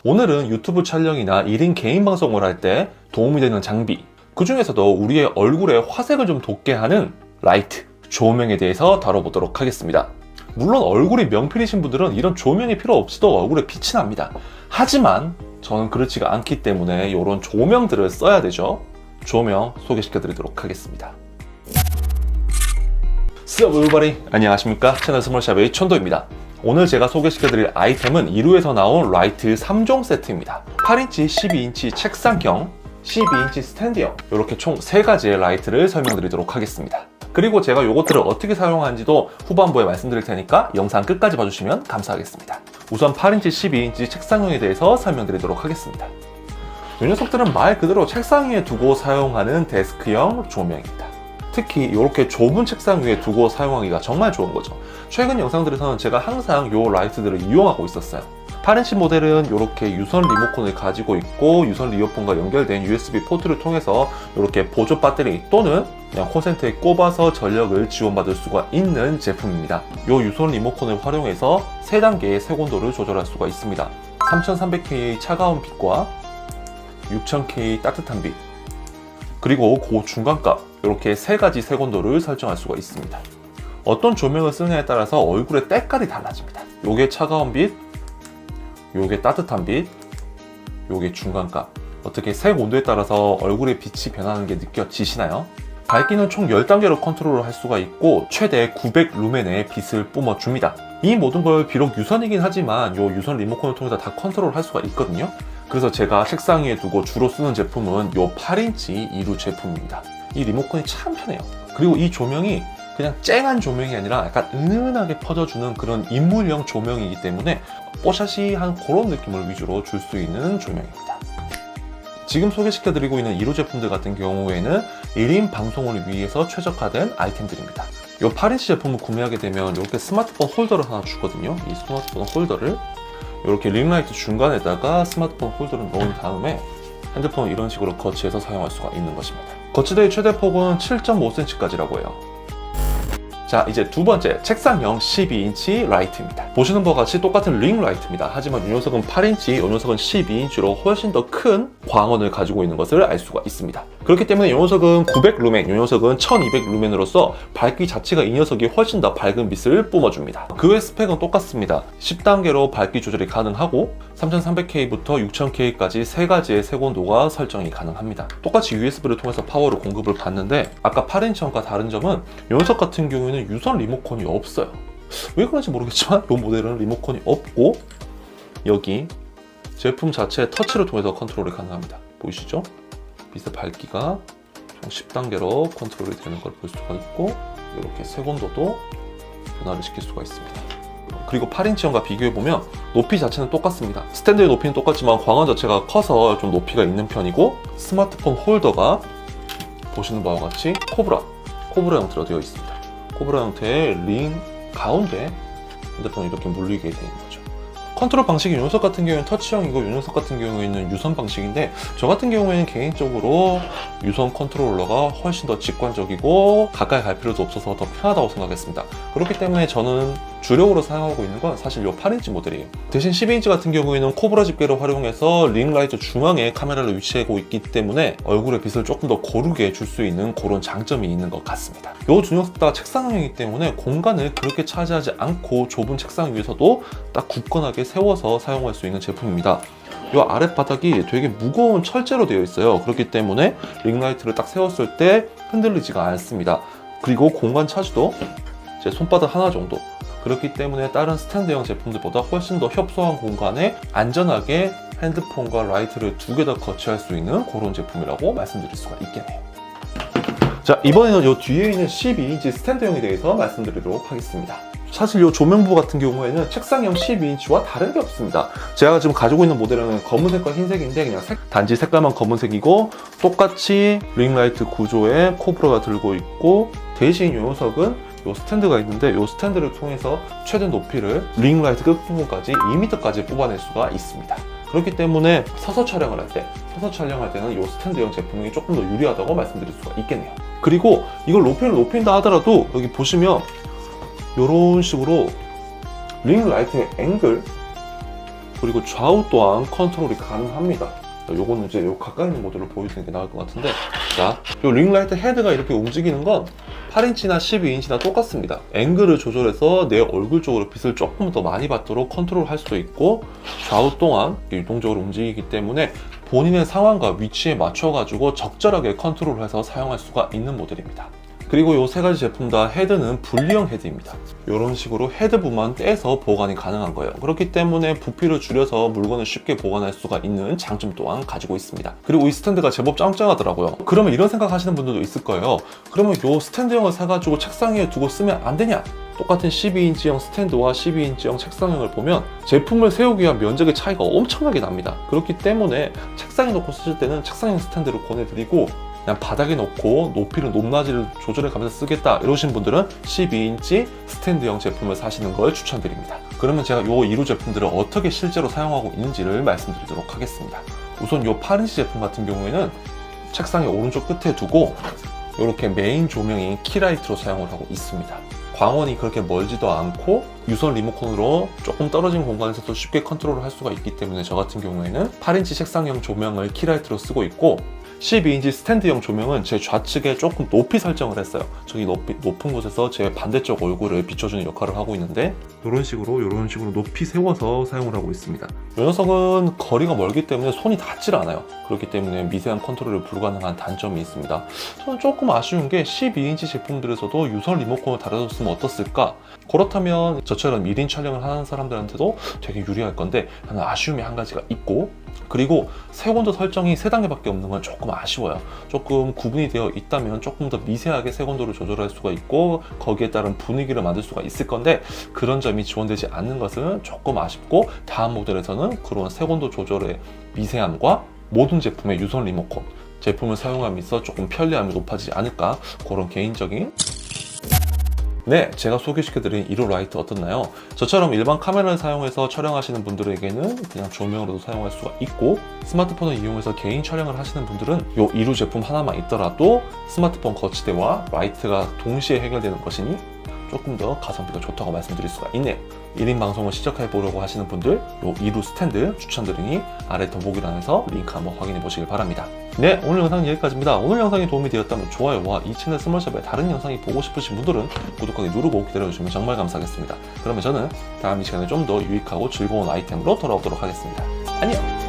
오늘은 유튜브 촬영이나 1인 개인 방송을 할 때 도움이 되는 장비, 그 중에서도 우리의 얼굴에 화색을 좀 돋게 하는 라이트, 조명에 대해서 다뤄보도록 하겠습니다. 물론 얼굴이 명필이신 분들은 이런 조명이 필요 없이도 얼굴에 빛이 납니다. 하지만 저는 그렇지가 않기 때문에 이런 조명들을 써야 되죠. 조명 소개시켜 드리도록 하겠습니다. Sup everybody, 안녕하십니까? 채널 스몰샵의 천도입니다. 오늘 제가 소개시켜드릴 아이템은 이루에서 나온 라이트 3종 세트입니다. 8인치, 12인치 책상형, 12인치 스탠드형, 이렇게 총 3가지의 라이트를 설명드리도록 하겠습니다. 그리고 제가 이것들을 어떻게 사용하는지도 후반부에 말씀드릴 테니까 영상 끝까지 봐주시면 감사하겠습니다. 우선 8인치, 12인치 책상형에 대해서 설명드리도록 하겠습니다. 이 녀석들은 말 그대로 책상 위에 두고 사용하는 데스크형 조명입니다. 특히 이렇게 좁은 책상 위에 두고 사용하기가 정말 좋은 거죠. 최근 영상들에서는 제가 항상 이 라이트들을 이용하고 있었어요. 8인치 모델은 이렇게 유선 리모컨을 가지고 있고 유선 이어폰과 연결된 USB 포트를 통해서 이렇게 보조 배터리 또는 그냥 콘센트에 꼽아서 전력을 지원받을 수가 있는 제품입니다. 이 유선 리모컨을 활용해서 3단계의 색온도를 조절할 수가 있습니다. 3300K의 차가운 빛과 6000K 따뜻한 빛, 그리고 그 중간값, 이렇게 3가지 색온도를 설정할 수가 있습니다. 어떤 조명을 쓰느냐에 따라서 얼굴의 때깔이 달라집니다. 요게 차가운 빛, 요게 따뜻한 빛, 요게 중간값. 어떻게 색 온도에 따라서 얼굴의 빛이 변하는 게 느껴지시나요? 밝기는 총 10단계로 컨트롤을 할 수가 있고 최대 900루멘의 빛을 뿜어줍니다. 이 모든 걸 비록 유선이긴 하지만 요 유선 리모컨을 통해서 다 컨트롤할 수가 있거든요. 그래서 제가 책상 위에 두고 주로 쓰는 제품은 요 8인치 이루 제품입니다. 이 리모컨이 참 편해요. 그리고 이 조명이 그냥 쨍한 조명이 아니라 약간 은은하게 퍼져주는 그런 인물형 조명이기 때문에 뽀샤시한 그런 느낌을 위주로 줄 수 있는 조명입니다. 지금 소개시켜드리고 있는 이루 제품들 같은 경우에는 1인 방송을 위해서 최적화된 아이템들입니다. 이 8인치 제품을 구매하게 되면 이렇게 스마트폰 홀더를 하나 주거든요. 이 스마트폰 홀더를 이렇게 링라이트 중간에다가 스마트폰 홀더를 넣은 다음에 핸드폰을 이런 식으로 거치해서 사용할 수가 있는 것입니다. 거치대의 최대 폭은 7.5cm까지라고 해요. 자, 이제 두 번째, 책상형 12인치 라이트입니다. 보시는 바와 같이 똑같은 링 라이트입니다. 하지만 이 녀석은 8인치, 이 녀석은 12인치로 훨씬 더 큰 광원을 가지고 있는 것을 알 수가 있습니다. 그렇기 때문에 이 녀석은 900루멘, 이 녀석은 1200루멘으로서 밝기 자체가 이 녀석이 훨씬 더 밝은 빛을 뿜어줍니다. 그 외 스펙은 똑같습니다. 10단계로 밝기 조절이 가능하고 3300K부터 6000K까지 3가지의 색온도가 설정이 가능합니다. 똑같이 USB를 통해서 파워를 공급을 받는데 아까 8인치형과 다른 점은 이 녀석 같은 경우에는 유선 리모컨이 없어요. 왜 그런지 모르겠지만 이 모델은 리모컨이 없고 여기 제품 자체의 터치를 통해서 컨트롤이 가능합니다. 보이시죠? 빛의 밝기가 총 10단계로 컨트롤이 되는 걸 볼 수가 있고 이렇게 색온도도 변화를 시킬 수가 있습니다. 그리고 8인치형과 비교해보면 높이 자체는 똑같습니다. 스탠드의 높이는 똑같지만 광원 자체가 커서 좀 높이가 있는 편이고 거스마트폰 홀더가 보시는 바와 같이 코브라 형태로 되어 있습니다. 코브라 형태의 링 가운데 핸드폰이 이렇게 물리게 되어 있는 거죠. 컨트롤 방식이 이 녀석 같은 경우에는 터치형이고 이 녀석 같은 경우에는 유선 방식인데 저 같은 경우에는 개인적으로 유선 컨트롤러가 훨씬 더 직관적이고 가까이 갈 필요도 없어서 더 편하다고 생각했습니다. 그렇기 때문에 저는 주력으로 사용하고 있는 건 사실 이 8인치 모델이에요. 대신 12인치 같은 경우에는 코브라 집게를 활용해서 링라이트 중앙에 카메라를 위치하고 있기 때문에 얼굴의 빛을 조금 더 고르게 줄 수 있는 그런 장점이 있는 것 같습니다. 이 두 녀석 다 책상형이기 때문에 공간을 그렇게 차지하지 않고 좁은 책상 위에서도 딱 굳건하게 세워서 사용할 수 있는 제품입니다. 이 아랫바닥이 되게 무거운 철제로 되어 있어요. 그렇기 때문에 링라이트를 딱 세웠을 때 흔들리지가 않습니다. 그리고 공간 차지도 제 손바닥 하나 정도, 그렇기 때문에 다른 스탠드형 제품들보다 훨씬 더 협소한 공간에 안전하게 핸드폰과 라이트를 2개 다 거치할 수 있는 그런 제품이라고 말씀드릴 수가 있겠네요. 자, 이번에는 이 뒤에 있는 12인치 스탠드형에 대해서 말씀드리도록 하겠습니다. 사실 이 조명부 같은 경우에는 책상형 12인치와 다른 게 없습니다. 제가 지금 가지고 있는 모델은 검은색과 흰색인데 그냥 단지 색깔만 검은색이고 똑같이 링라이트 구조의 코브라가 들고 있고 대신 이 녀석은 이 스탠드가 있는데 이 스탠드를 통해서 최대 높이를 링라이트 끝부분까지 2m까지 뽑아낼 수가 있습니다. 그렇기 때문에 서서 촬영을 할 때는 이 스탠드형 제품이 조금 더 유리하다고 말씀드릴 수가 있겠네요. 그리고 이걸 높인다 하더라도 여기 보시면 이런 식으로 링라이트의 앵글, 그리고 좌우 또한 컨트롤이 가능합니다. 요거는 이제 요 가까이 있는 모델로 보여주는 게 나을 것 같은데, 자, 요 링라이트 헤드가 이렇게 움직이는 건 8인치나 12인치나 똑같습니다. 앵글을 조절해서 내 얼굴 쪽으로 빛을 조금 더 많이 받도록 컨트롤할 수도 있고, 좌우 또한 유동적으로 움직이기 때문에 본인의 상황과 위치에 맞춰가지고 적절하게 컨트롤해서 사용할 수가 있는 모델입니다. 그리고 이 세 가지 제품 다 헤드는 분리형 헤드입니다. 이런 식으로 헤드 부만 떼서 보관이 가능한 거예요. 그렇기 때문에 부피를 줄여서 물건을 쉽게 보관할 수가 있는 장점 또한 가지고 있습니다. 그리고 이 스탠드가 제법 짱짱하더라고요. 그러면 이런 생각 하시는 분들도 있을 거예요. 그러면 이 스탠드형을 사가지고 책상 위에 두고 쓰면 안 되냐? 똑같은 12인치형 스탠드와 12인치형 책상형을 보면 제품을 세우기 위한 면적의 차이가 엄청나게 납니다. 그렇기 때문에 책상에 놓고 쓰실 때는 책상형 스탠드를 권해드리고, 그냥 바닥에 놓고 높이를 높낮이를 조절해 가면서 쓰겠다 이러신 분들은 12인치 스탠드형 제품을 사시는 걸 추천드립니다. 그러면 제가 이 2루 제품들을 어떻게 실제로 사용하고 있는지를 말씀드리도록 하겠습니다. 우선 이 8인치 제품 같은 경우에는 책상의 오른쪽 끝에 두고 이렇게 메인 조명인 키라이트로 사용을 하고 있습니다. 광원이 그렇게 멀지도 않고 유선 리모컨으로 조금 떨어진 공간에서도 쉽게 컨트롤을 할 수가 있기 때문에 저 같은 경우에는 8인치 책상형 조명을 키라이트로 쓰고 있고, 12인치 스탠드형 조명은 제 좌측에 조금 높이 설정을 했어요. 저기 높은 곳에서 제 반대쪽 얼굴을 비춰주는 역할을 하고 있는데, 이런 식으로 높이 세워서 사용을 하고 있습니다. 이 녀석은 거리가 멀기 때문에 손이 닿질 않아요. 그렇기 때문에 미세한 컨트롤이 불가능한 단점이 있습니다. 저는 조금 아쉬운 게 12인치 제품들에서도 유선 리모컨을 달아줬으면 어떻을까? 그렇다면 저처럼 1인 촬영을 하는 사람들한테도 되게 유리할 건데, 하는 아쉬움이 한 가지가 있고, 그리고 색온도 설정이 3단계밖에 없는 건 조금 아쉬워요. 조금 구분이 되어 있다면 조금 더 미세하게 색온도를 조절할 수가 있고, 거기에 따른 분위기를 만들 수가 있을 건데, 그런 점이 지원되지 않는 것은 조금 아쉽고, 다음 모델에서는 그런 색온도 조절의 미세함과 모든 제품의 유선 리모컨 제품을 사용함으로써 조금 편리함이 높아지지 않을까, 그런 개인적인. 네, 제가 소개시켜드린 1호 라이트 어떻나요? 저처럼 일반 카메라를 사용해서 촬영하시는 분들에게는 그냥 조명으로도 사용할 수가 있고, 스마트폰을 이용해서 개인 촬영을 하시는 분들은 이 2루 제품 하나만 있더라도 스마트폰 거치대와 라이트가 동시에 해결되는 것이니 조금 더 가성비가 좋다고 말씀드릴 수가 있네요. 1인 방송을 시작해보려고 하시는 분들 이 2루 스탠드 추천드리니 아래 더보기란에서 링크 한번 확인해 보시길 바랍니다. 네, 오늘 영상은 여기까지입니다. 오늘 영상이 도움이 되었다면 좋아요와 이 채널 스몰샵의 다른 영상이 보고 싶으신 분들은 구독하기 누르고 기다려주시면 정말 감사하겠습니다. 그러면 저는 다음 이 시간에 좀 더 유익하고 즐거운 아이템으로 돌아오도록 하겠습니다. 안녕!